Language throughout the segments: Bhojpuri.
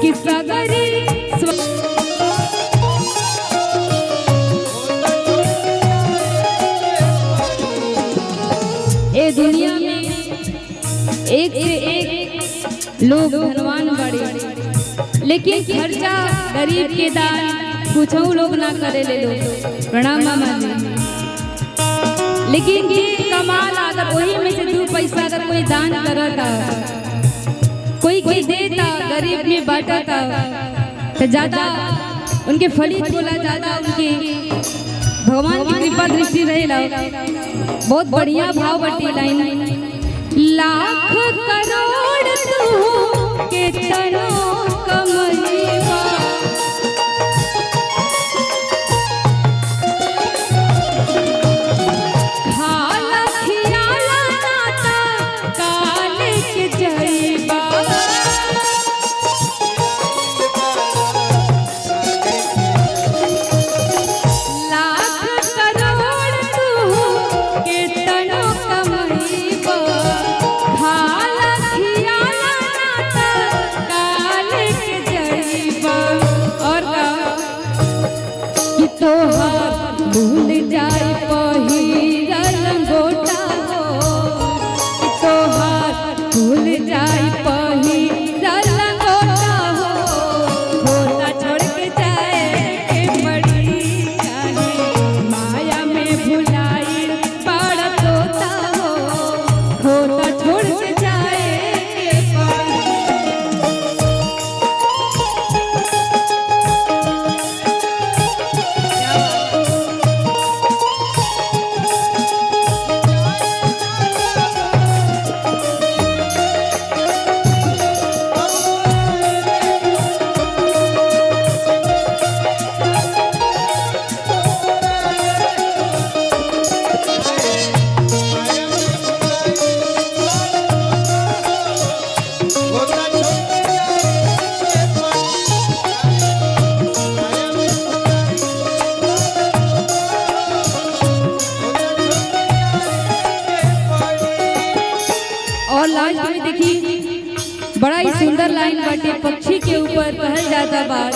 कि सगरी ए दुनिया में एक से एक लोग धनवान बड़े, लेकिन खर्चा गरीब के दान कुछ लोग ना करे ले लो। प्रणाम मामा जी। लेकिन ये कमाल अगर वही में से 2 पैसा अगर कोई दान करता, कोई देता, गरीब में बांटता तो ज्यादा उनके फलित बोला, ज्यादा उनके भगवान की कृपा दृष्टि रहेला। बहुत बढ़िया भाव बटी लाइन। लाख करोड़ तू केतनो कमईबा, खाला खियाला नाता काले के जईबा। भूल जाए पहिरल लंगोटा हो, तोहार भूल जाए पहिरल लंगोटा हो, होता छोड़ के जाए के बड़ी चाहे माया में भुलाई बड़ा तोता हो, होता छोड़ के जाए के बड़ी। और लास्ट में देखी बड़ा ही सुंदर लाइन बाटे, पक्षी के ऊपर कहल जाता बात,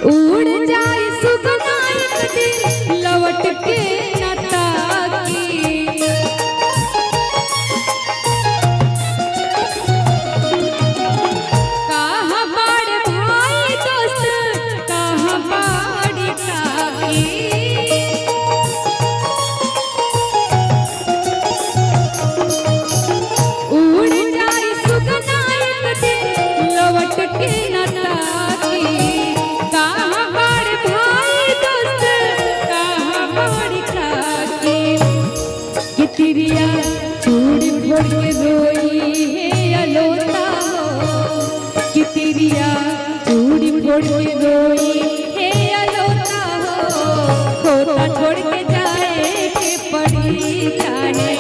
उड़ जाए सुगना एक दिन लौट के न ताकी, कहाँ बाड़े भाई दोस्त कहाँ बाड़ी काकी। तिरिया चूड़ी फोड़ के रोई है अलोता हो, कि तिरिया चूड़ी फोड़ के रोई है अलोता हो, होता छोड़ के जाए के पड़ी जाने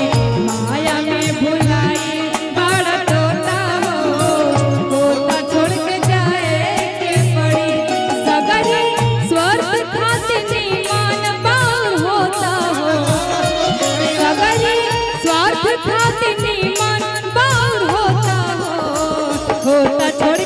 माया में भुलाई बड़ा तोता हो, होता छोड़ के जाए के पड़ी। सगरी स्वार्थ खातिर मान बार होता हो, स्वार्थ खातिर मन बार होता हो, होता छोड़